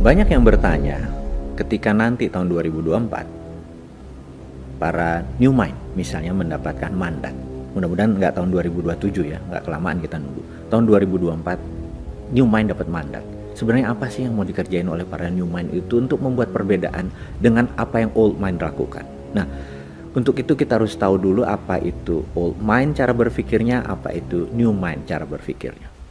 Banyak yang bertanya, ketika nanti tahun 2024, para new mind misalnya mendapatkan mandat. Mudah-mudahan nggak tahun 2027 ya, nggak kelamaan kita nunggu. Tahun 2024, new mind dapat mandat. Sebenarnya apa sih yang mau dikerjain oleh para new mind itu untuk membuat perbedaan dengan apa yang old mind lakukan? Nah, untuk itu kita harus tahu dulu apa itu old mind cara berpikirnya, apa itu new mind cara berpikirnya.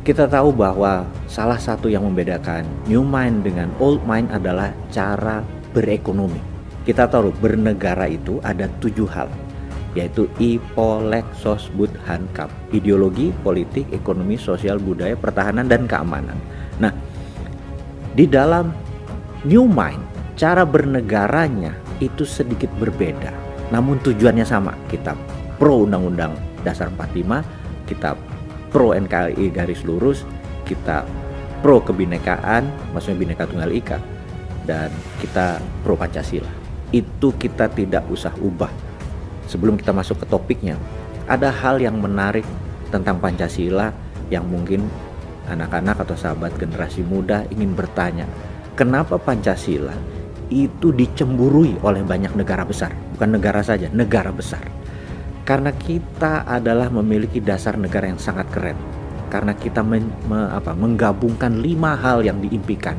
Kita tahu bahwa salah satu yang membedakan new mind dengan old mind adalah cara berekonomi. Kita tahu bernegara itu ada 7 hal, yaitu I, Po, Lek, Sos, Bud, Han, Kap. Ideologi, politik, ekonomi, sosial, budaya, pertahanan, dan keamanan. Nah, di dalam new mind, cara bernegaranya itu sedikit berbeda, namun tujuannya sama. Kita pro Undang-Undang Dasar 45, kita pro NKRI garis lurus, kita pro kebinekaan, maksudnya Bhinneka Tunggal Ika, dan kita pro Pancasila. Itu kita tidak usah ubah. Sebelum kita masuk ke topiknya, ada hal yang menarik tentang Pancasila yang mungkin anak-anak atau sahabat generasi muda ingin bertanya, kenapa Pancasila itu dicemburui oleh banyak negara besar? Bukan negara saja, negara besar. Karena kita adalah memiliki dasar negara yang sangat keren. Karena kita menggabungkan 5 hal yang diimpikan.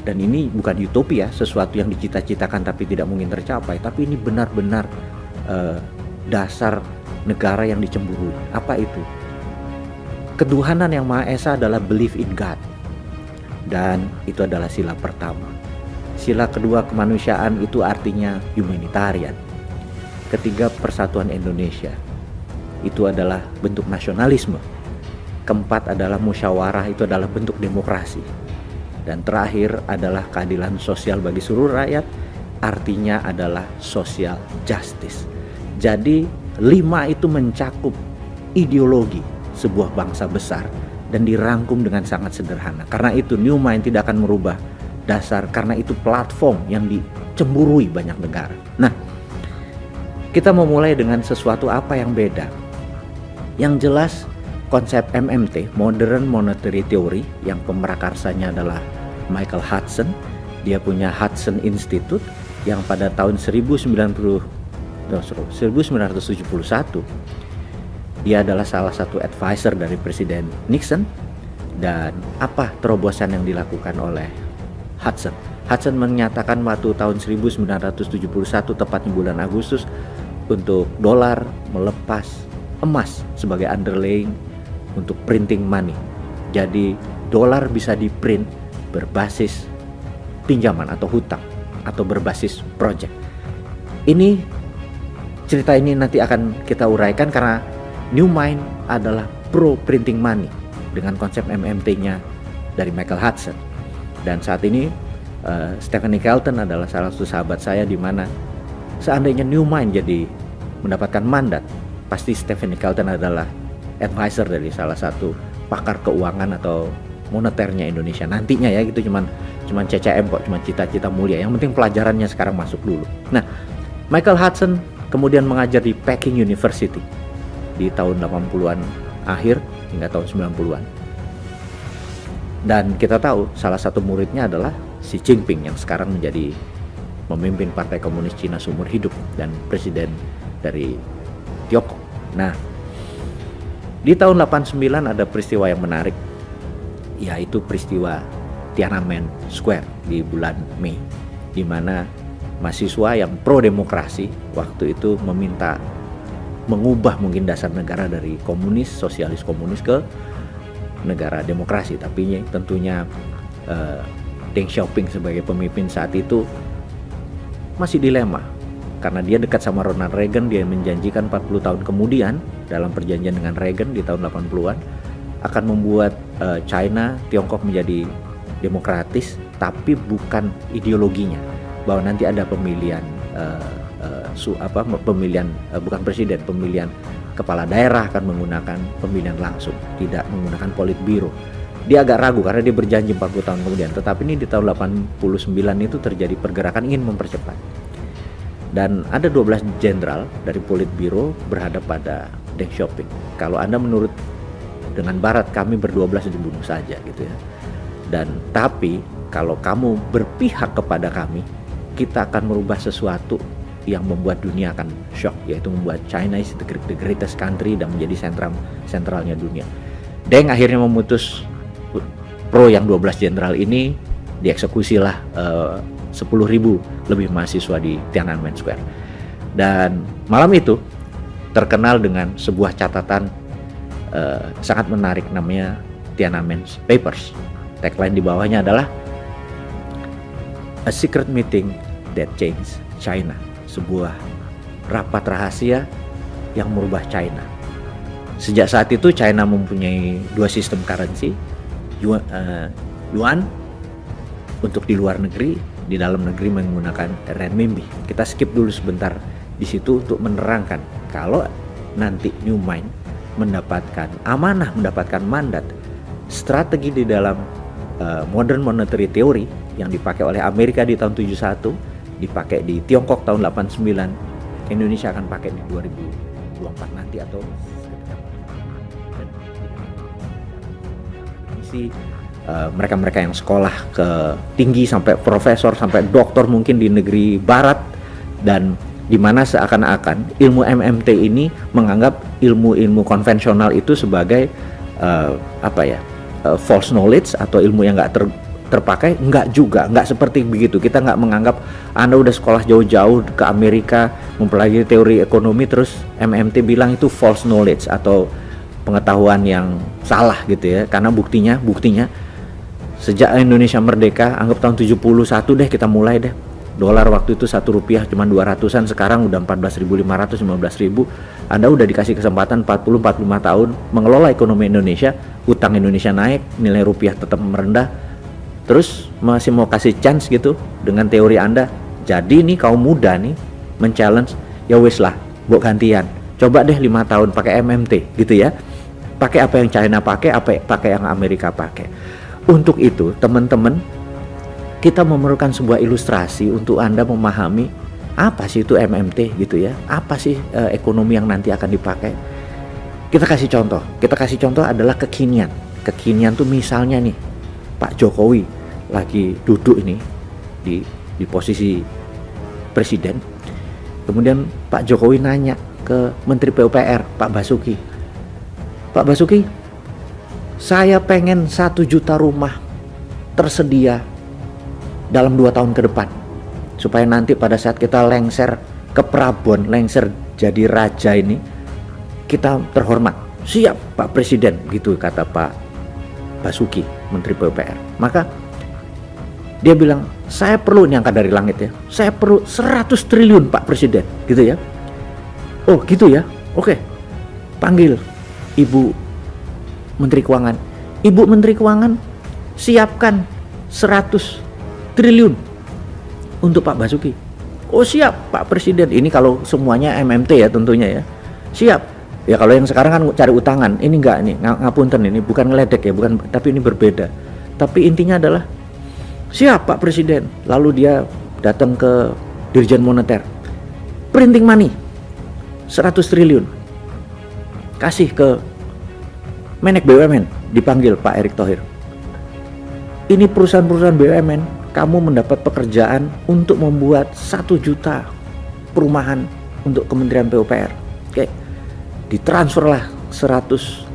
Dan ini bukan utopia, sesuatu yang dicita-citakan tapi tidak mungkin tercapai. Tapi ini benar-benar dasar negara yang dicemburui. Apa itu? Ketuhanan yang Maha Esa adalah belief in God. Dan itu adalah sila pertama. Sila kedua kemanusiaan itu artinya humanitarian. Ketiga, persatuan Indonesia. Itu adalah bentuk nasionalisme. Keempat adalah musyawarah, itu adalah bentuk demokrasi. Dan terakhir adalah keadilan sosial bagi seluruh rakyat, artinya adalah social justice. Jadi 5 itu mencakup ideologi sebuah bangsa besar dan dirangkum dengan sangat sederhana. Karena itu new mind tidak akan merubah dasar, karena itu platform yang dicemburui banyak negara. Nah, kita mau mulai dengan sesuatu apa yang beda. Yang jelas konsep MMT, Modern Monetary Theory, yang pemerakarsanya adalah Michael Hudson. Dia punya Hudson Institute yang pada tahun 1971 dia adalah salah satu advisor dari Presiden Nixon. Dan apa terobosan yang dilakukan oleh Hudson? Hudson menyatakan waktu tahun 1971 tepatnya bulan Agustus, untuk dolar melepas emas sebagai underlying untuk printing money. Jadi dolar bisa diprint berbasis pinjaman atau hutang atau berbasis project. Cerita ini nanti akan kita uraikan karena new mind adalah pro printing money dengan konsep MMT-nya dari Michael Hudson. Dan saat ini Stephanie Kelton adalah salah satu sahabat saya, di mana seandainya new mind jadi mendapatkan mandat, pasti Stephanie Kelton adalah advisor dari salah satu pakar keuangan atau moneternya Indonesia nantinya ya. Gitu cuman CCM kok, cuma cita-cita mulia. Yang penting pelajarannya sekarang masuk dulu. Nah, Michael Hudson kemudian mengajar di Peking University di tahun 80-an akhir hingga tahun 90-an. Dan kita tahu salah satu muridnya adalah Xi Jinping yang sekarang menjadi memimpin Partai Komunis Cina seumur hidup dan presiden dari Tiongkok. Nah, di tahun 89 ada peristiwa yang menarik, yaitu peristiwa Tiananmen Square di bulan Mei, di mana mahasiswa yang pro demokrasi waktu itu meminta mengubah mungkin dasar negara dari komunis, sosialis komunis ke negara demokrasi. Tapi tentunya Deng Xiaoping sebagai pemimpin saat itu masih dilema, karena dia dekat sama Ronald Reagan. Dia menjanjikan 40 tahun kemudian dalam perjanjian dengan Reagan di tahun 80-an akan membuat China, Tiongkok menjadi demokratis, tapi bukan ideologinya, bahwa nanti ada pemilihan bukan presiden, pemilihan kepala daerah akan menggunakan pemilihan langsung, tidak menggunakan politbiro. Dia agak ragu karena dia berjanji 40 tahun kemudian, tetapi ini di tahun 89 itu terjadi pergerakan ingin mempercepat. Dan ada 12 jenderal dari politbiro berhadap pada Deng Xiaoping. Kalau Anda menurut dengan Barat, kami ber-12 dibunuh saja gitu ya. Dan tapi kalau kamu berpihak kepada kami, kita akan merubah sesuatu yang membuat dunia akan shock, yaitu membuat China is the greatest country dan menjadi sentralnya dunia. Deng akhirnya memutus pro yang 12 jenderal ini, dieksekusilah 10.000 lebih mahasiswa di Tiananmen Square. Dan malam itu terkenal dengan sebuah catatan sangat menarik, namanya Tiananmen Papers. Tagline di bawahnya adalah a secret meeting that changed China, sebuah rapat rahasia yang merubah China. Sejak saat itu China mempunyai dua sistem currency, yuan untuk di luar negeri, di dalam negeri menggunakan renminbi. Kita skip dulu sebentar di situ untuk menerangkan kalau nanti New Mind mendapatkan amanah, mendapatkan mandat, strategi di dalam modern monetary theory yang dipakai oleh Amerika di tahun 71, dipakai di Tiongkok tahun 89, Indonesia akan pakai di 2024 nanti atau isi mereka-mereka yang sekolah ke tinggi sampai profesor sampai doktor mungkin di negeri barat, dan di mana seakan-akan ilmu MMT ini menganggap ilmu-ilmu konvensional itu sebagai false knowledge atau ilmu yang nggak terpakai. Enggak juga, enggak seperti begitu. Kita nggak menganggap Anda udah sekolah jauh-jauh ke Amerika mempelajari teori ekonomi terus MMT bilang itu false knowledge atau pengetahuan yang salah gitu ya. Karena buktinya sejak Indonesia merdeka, anggap tahun 71 deh kita mulai deh. Dolar waktu itu 1 rupiah cuma 200-an, sekarang udah 14.500, 15.000. Anda udah dikasih kesempatan 40-45 tahun mengelola ekonomi Indonesia, utang Indonesia naik, nilai rupiah tetap merendah. Terus masih mau kasih chance gitu dengan teori Anda. Jadi nih kaum muda nih men-challenge, ya wis lah, buat gantian. Coba deh 5 tahun pakai MMT gitu ya. Pakai apa yang China pakai yang Amerika pakai. Untuk itu, teman-teman, kita memerlukan sebuah ilustrasi untuk Anda memahami apa sih itu MMT gitu ya. Apa sih ekonomi yang nanti akan dipakai. Kita kasih contoh adalah kekinian. Kekinian tuh misalnya nih, Pak Jokowi lagi duduk ini di posisi presiden. Kemudian Pak Jokowi nanya ke Menteri PUPR, Pak Basuki, saya pengen 1 juta rumah tersedia dalam 2 tahun ke depan, supaya nanti pada saat kita lengser ke Prabon, lengser jadi raja ini, kita terhormat. Siap Pak Presiden, gitu kata Pak Basuki, Menteri PUPR. Maka dia bilang, saya perlu, ini angka dari langit ya, saya perlu 100 triliun Pak Presiden, gitu ya. Oh gitu ya, oke. Panggil Ibu Menteri Keuangan. Ibu Menteri Keuangan, siapkan 100 triliun untuk Pak Basuki. Oh siap Pak Presiden. Ini kalau semuanya MMT ya tentunya ya. Siap. Ya kalau yang sekarang kan cari utangan, ini enggak, ini ngapunten, ini bukan ngeledek ya, bukan, tapi ini berbeda. Tapi intinya adalah siap Pak Presiden. Lalu dia datang ke Dirjen Moneter, printing money 100 triliun, kasih ke Menek BUMN, dipanggil Pak Erick Thohir. Ini perusahaan-perusahaan BUMN, kamu mendapat pekerjaan untuk membuat 1 juta perumahan untuk Kementerian PUPR. Oke, ditransferlah 100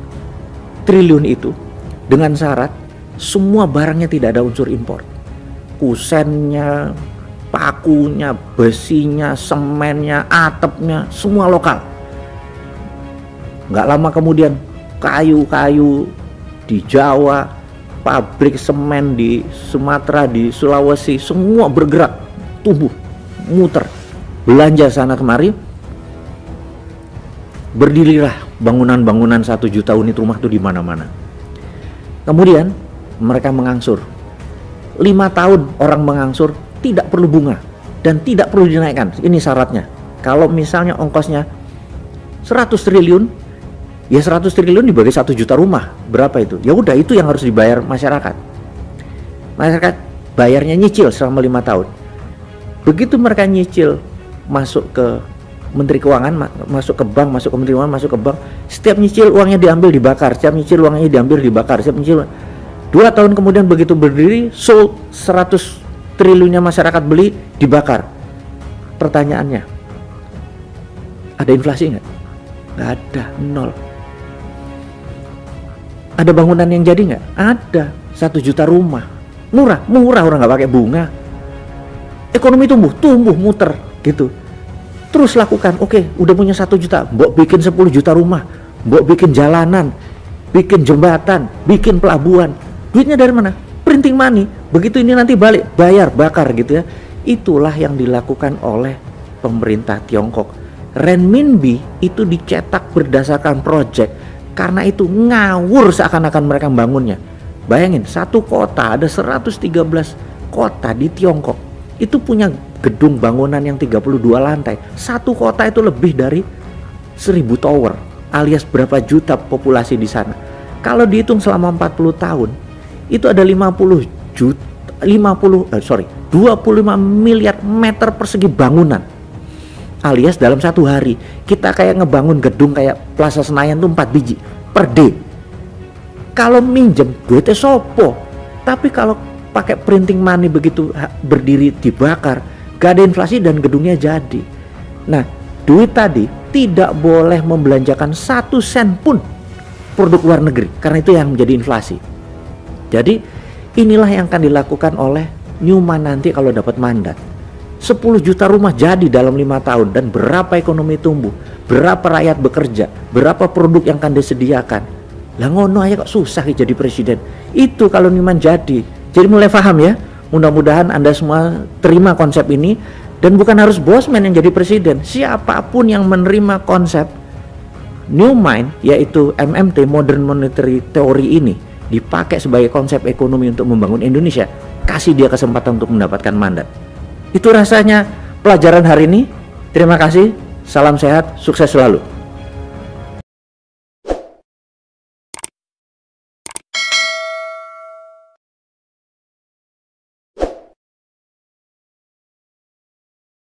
triliun itu dengan syarat semua barangnya tidak ada unsur impor. Kusennya, pakunya, besinya, semennya, atapnya, semua lokal. Nggak lama kemudian kayu-kayu di Jawa, pabrik semen di Sumatera, di Sulawesi, semua bergerak, tumbuh, muter, belanja sana kemari. Berdirilah bangunan-bangunan 1 juta unit rumah itu di mana-mana. Kemudian mereka mengangsur. 5 tahun orang mengangsur, tidak perlu bunga dan tidak perlu dinaikkan. Ini syaratnya. Kalau misalnya ongkosnya 100 triliun, ya 100 triliun dibagi 1 juta rumah, berapa itu? Ya udah, itu yang harus dibayar masyarakat. Masyarakat bayarnya nyicil selama 5 tahun. Begitu mereka nyicil, masuk ke Menteri Keuangan, masuk ke bank, masuk ke Menteri Keuangan, masuk ke bank, setiap nyicil uangnya diambil dibakar, setiap nyicil uangnya diambil dibakar, setiap nyicil 2 tahun kemudian begitu berdiri, sold 100 triliunnya masyarakat beli, dibakar. Pertanyaannya, ada inflasi nggak? Nggak ada, nol. Ada bangunan yang jadi nggak? Ada, 1 juta rumah. Murah orang nggak pakai bunga. Ekonomi tumbuh, muter gitu. Terus lakukan, oke, udah punya 1 juta, mbok bikin 10 juta rumah, mbok bikin jalanan, bikin jembatan, bikin pelabuhan. Duitnya dari mana? Printing money. Begitu ini nanti balik, bayar, bakar gitu ya. Itulah yang dilakukan oleh pemerintah Tiongkok. Renminbi itu dicetak berdasarkan project, karena itu ngawur seakan-akan mereka membangunnya. Bayangin, satu kota, ada 113 kota di Tiongkok, itu punya gedung bangunan yang 32 lantai. Satu kota itu lebih dari 1000 tower, alias berapa juta populasi di sana. Kalau dihitung selama 40 tahun, itu ada 25 miliar meter persegi bangunan. Alias dalam satu hari kita kayak ngebangun gedung kayak Plaza Senayan tuh 4 biji per day. Kalau minjem duitnya sopo. Tapi kalau pakai printing money begitu berdiri dibakar, gak ada inflasi dan gedungnya jadi. Nah, duit tadi tidak boleh membelanjakan 1 sen pun produk luar negeri, karena itu yang menjadi inflasi. Jadi inilah yang akan dilakukan oleh Newman nanti kalau dapat mandat. 10 juta rumah jadi dalam 5 tahun, dan berapa ekonomi tumbuh, berapa rakyat bekerja, berapa produk yang akan disediakan. Lah ngono aja kok susah jadi presiden. Itu kalau Newman jadi. Jadi mulai paham ya. Mudah-mudahan Anda semua terima konsep ini, dan bukan harus Bosman yang jadi presiden. Siapapun yang menerima konsep Newman, yaitu MMT, Modern Monetary Theory ini, dipakai sebagai konsep ekonomi untuk membangun Indonesia, kasih dia kesempatan untuk mendapatkan mandat. Itu rasanya pelajaran hari ini. Terima kasih, salam sehat, sukses selalu.